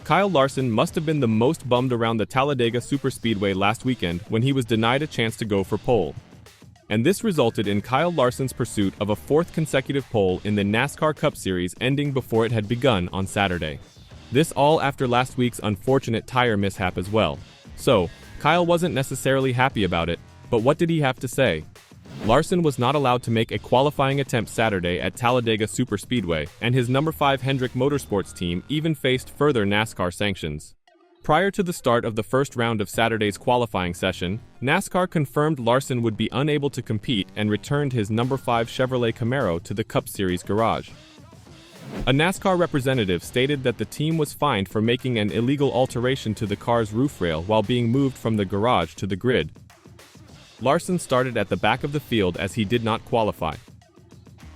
Kyle Larson must have been the most bummed around the Talladega Superspeedway last weekend when he was denied a chance to go for pole. And this resulted in Kyle Larson's pursuit of a fourth consecutive pole in the NASCAR Cup Series ending before it had begun on Saturday. This all after last week's unfortunate tire mishap as well. So, Kyle wasn't necessarily happy about it, but what did he have to say? Larson was not allowed to make a qualifying attempt Saturday at Talladega Superspeedway, and his number 5 Hendrick Motorsports team even faced further NASCAR sanctions. Prior to the start of the first round of Saturday's qualifying session, NASCAR confirmed Larson would be unable to compete and returned his number 5 Chevrolet Camaro to the Cup Series garage. A NASCAR representative stated that the team was fined for making an illegal alteration to the car's roof rail while being moved from the garage to the grid. Larson started at the back of the field as he did not qualify.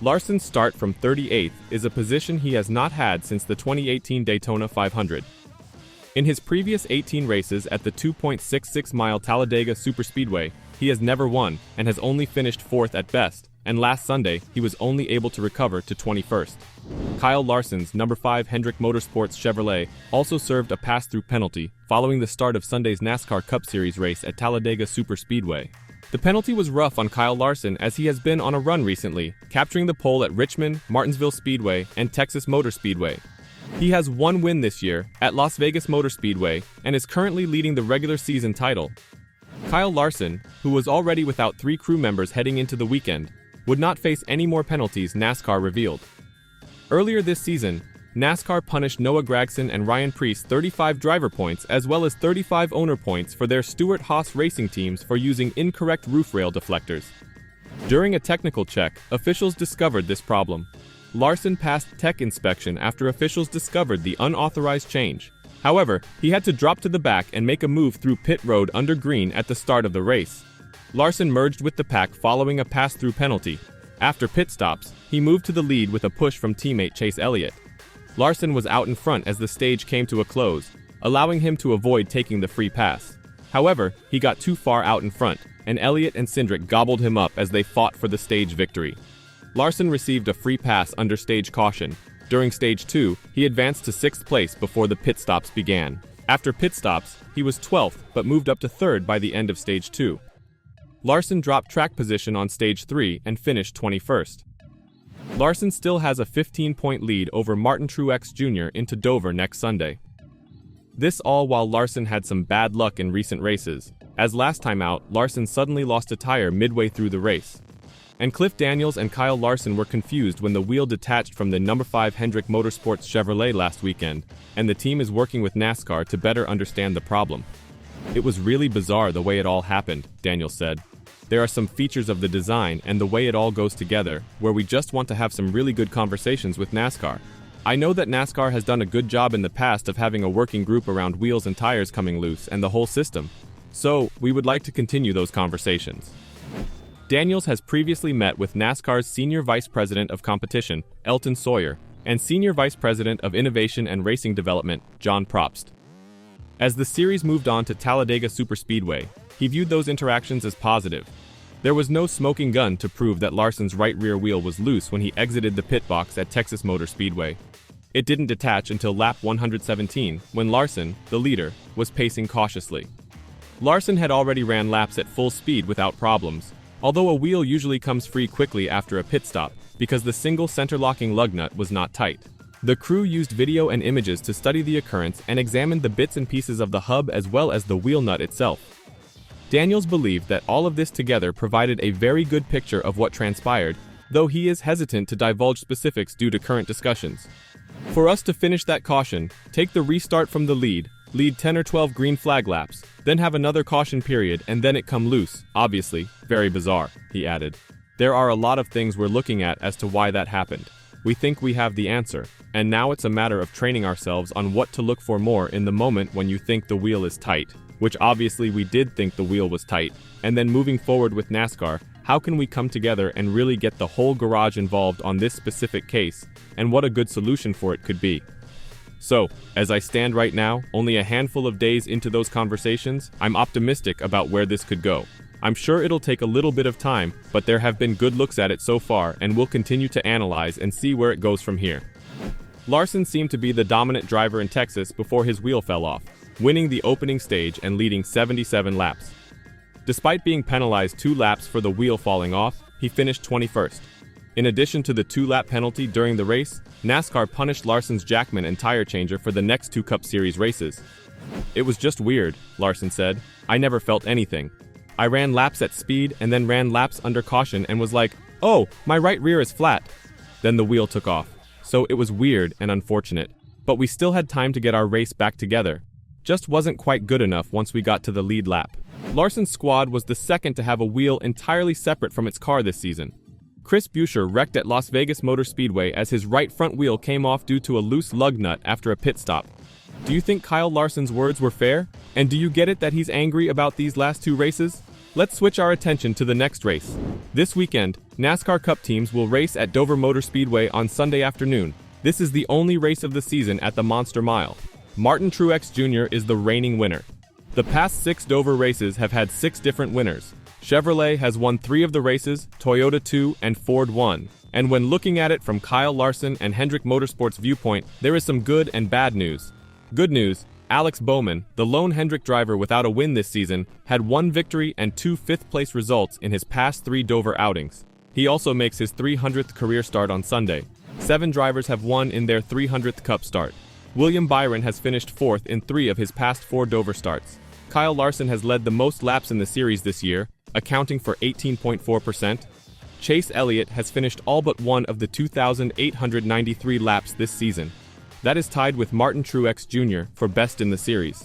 Larson's start from 38th is a position he has not had since the 2018 Daytona 500. In his previous 18 races at the 2.66-mile Talladega Superspeedway, he has never won and has only finished 4th at best, and last Sunday he was only able to recover to 21st. Kyle Larson's number 5 Hendrick Motorsports Chevrolet also served a pass-through penalty following the start of Sunday's NASCAR Cup Series race at Talladega Superspeedway. The penalty was rough on Kyle Larson as he has been on a run recently, capturing the pole at Richmond, Martinsville Speedway, and Texas Motor Speedway. He has one win this year at Las Vegas Motor Speedway and is currently leading the regular season title. Kyle Larson, who was already without 3 crew members heading into the weekend, would not face any more penalties, NASCAR revealed. Earlier this season, NASCAR punished Noah Gragson and Ryan Preece 35 driver points as well as 35 owner points for their Stewart-Haas racing teams for using incorrect roof rail deflectors. During a technical check, officials discovered this problem. Larson passed tech inspection after officials discovered the unauthorized change. However, he had to drop to the back and make a move through pit road under green at the start of the race. Larson merged with the pack following a pass-through penalty. After pit stops, he moved to the lead with a push from teammate Chase Elliott. Larson was out in front as the stage came to a close, allowing him to avoid taking the free pass. However, he got too far out in front, and Elliott and Cindric gobbled him up as they fought for the stage victory. Larson received a free pass under stage caution. During stage 2, he advanced to 6th place before the pit stops began. After pit stops, he was 12th but moved up to 3rd by the end of stage 2. Larson dropped track position on stage 3 and finished 21st. Larson still has a 15-point lead over Martin Truex Jr. into Dover next Sunday. This all while Larson had some bad luck in recent races, as last time out, Larson suddenly lost a tire midway through the race. And Cliff Daniels and Kyle Larson were confused when the wheel detached from the number 5 Hendrick Motorsports Chevrolet last weekend, and the team is working with NASCAR to better understand the problem. It was really bizarre the way it all happened, Daniels said. There are some features of the design and the way it all goes together where we just want to have some really good conversations with NASCAR. I know that NASCAR has done a good job in the past of having a working group around wheels and tires coming loose and the whole system. So, we would like to continue those conversations. Daniels has previously met with NASCAR's Senior Vice President of Competition, Elton Sawyer, and Senior Vice President of Innovation and Racing Development, John Probst. As the series moved on to Talladega Superspeedway, he viewed those interactions as positive. There was no smoking gun to prove that Larson's right rear wheel was loose when he exited the pit box at Texas Motor Speedway. It didn't detach until lap 117, when Larson, the leader, was pacing cautiously. Larson had already ran laps at full speed without problems, although a wheel usually comes free quickly after a pit stop because the single center-locking lug nut was not tight. The crew used video and images to study the occurrence and examined the bits and pieces of the hub as well as the wheel nut itself. Daniels believed that all of this together provided a very good picture of what transpired, though he is hesitant to divulge specifics due to current discussions. For us to finish that caution, take the restart from the lead 10 or 12 green flag laps, then have another caution period and then it come loose, obviously, very bizarre, he added. There are a lot of things we're looking at as to why that happened. We think we have the answer, and now it's a matter of training ourselves on what to look for more in the moment when you think the wheel is tight, which obviously we did think the wheel was tight, and then moving forward with NASCAR, how can we come together and really get the whole garage involved on this specific case, and what a good solution for it could be. So, as I stand right now, only a handful of days into those conversations, I'm optimistic about where this could go. I'm sure it'll take a little bit of time, but there have been good looks at it so far and we'll continue to analyze and see where it goes from here. Larson seemed to be the dominant driver in Texas before his wheel fell off, winning the opening stage and leading 77 laps. Despite being penalized 2 laps for the wheel falling off, he finished 21st. In addition to the 2-lap penalty during the race, NASCAR punished Larson's jackman and tire changer for the next 2 Cup Series races. "It was just weird," Larson said. "I never felt anything. I ran laps at speed and then ran laps under caution and was like, oh, my right rear is flat." Then the wheel took off. So it was weird and unfortunate. But we still had time to get our race back together. Just wasn't quite good enough once we got to the lead lap. Larson's squad was the second to have a wheel entirely separate from its car this season. Chris Buescher wrecked at Las Vegas Motor Speedway as his right front wheel came off due to a loose lug nut after a pit stop. Do you think Kyle Larson's words were fair? And do you get it that he's angry about these last 2 races? Let's switch our attention to the next race. This weekend, NASCAR Cup teams will race at Dover Motor Speedway on Sunday afternoon. This is the only race of the season at the Monster Mile. Martin Truex Jr. is the reigning winner. The past 6 Dover races have had 6 different winners. Chevrolet has won 3 of the races, Toyota 2, and Ford 1. And when looking at it from Kyle Larson and Hendrick Motorsports' viewpoint, there is some good and bad news. Good news, Alex Bowman, the lone Hendrick driver without a win this season, had 1 victory and 2 fifth-place results in his past 3 Dover outings. He also makes his 300th career start on Sunday. 7 drivers have won in their 300th Cup start. William Byron has finished 4th in 3 of his past 4 Dover starts. Kyle Larson has led the most laps in the series this year, accounting for 18.4%. Chase Elliott has finished all but 1 of the 2,893 laps this season. That is tied with Martin Truex Jr. for best in the series.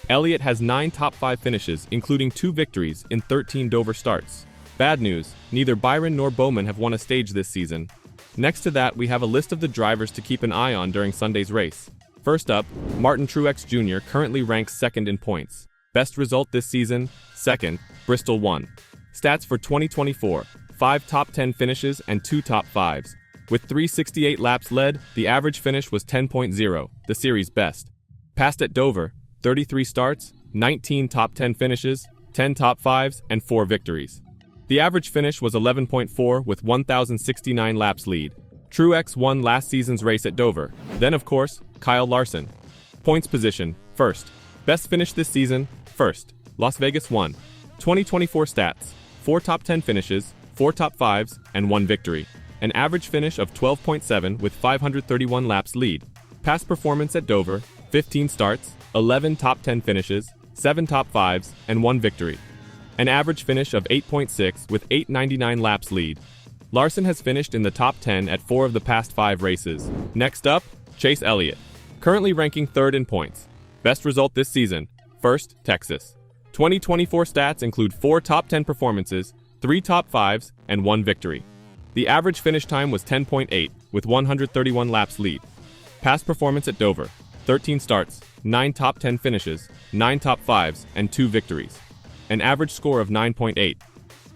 Elliott has 9 top 5 finishes, including 2 victories in 13 Dover starts. Bad news, neither Byron nor Bowman have won a stage this season. Next to that, we have a list of the drivers to keep an eye on during Sunday's race. First up, Martin Truex Jr. currently ranks 2nd in points. Best result this season, 2nd, Bristol 1. Stats for 2024, 5 top 10 finishes and 2 top 5s. With 368 laps led, the average finish was 10.0, the series best. Passed at Dover, 33 starts, 19 top 10 finishes, 10 top 5s, and 4 victories. The average finish was 11.4 with 1,069 laps lead. Truex won last season's race at Dover. Then, of course, Kyle Larson. Points position, 1st. Best finish this season, 1st. Las Vegas 1. 2024 stats, 4 top 10 finishes, 4 top 5s, and 1 victory. An average finish of 12.7 with 531 laps lead. Past performance at Dover, 15 starts, 11 top 10 finishes, 7 top 5s, and 1 victory. An average finish of 8.6 with 899 laps lead. Larson has finished in the top 10 at 4 of the past 5 races. Next up, Chase Elliott. Currently ranking 3rd in points. Best result this season, 1st, Texas. 2024 stats include 4 top 10 performances, 3 top 5s, and 1 victory. The average finish time was 10.8, with 131 laps lead. Past performance at Dover, 13 starts, 9 top 10 finishes, 9 top 5s, and 2 victories. An average score of 9.8.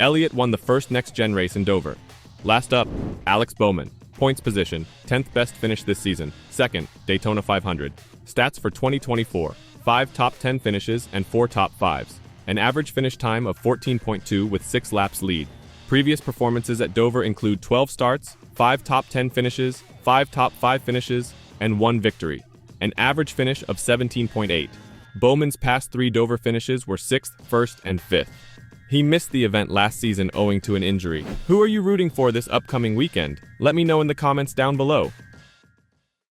Elliott won the first next-gen race in Dover. Last up, Alex Bowman. Points position, 10th best finish this season, 2nd, Daytona 500. Stats for 2024, 5 top 10 finishes and 4 top 5s. An average finish time of 14.2 with 6 laps lead. Previous performances at Dover include 12 starts, 5 top 10 finishes, 5 top 5 finishes, and 1 victory. An average finish of 17.8. Bowman's past 3 Dover finishes were 6th, 1st, and 5th. He missed the event last season owing to an injury. Who are you rooting for this upcoming weekend? Let me know in the comments down below.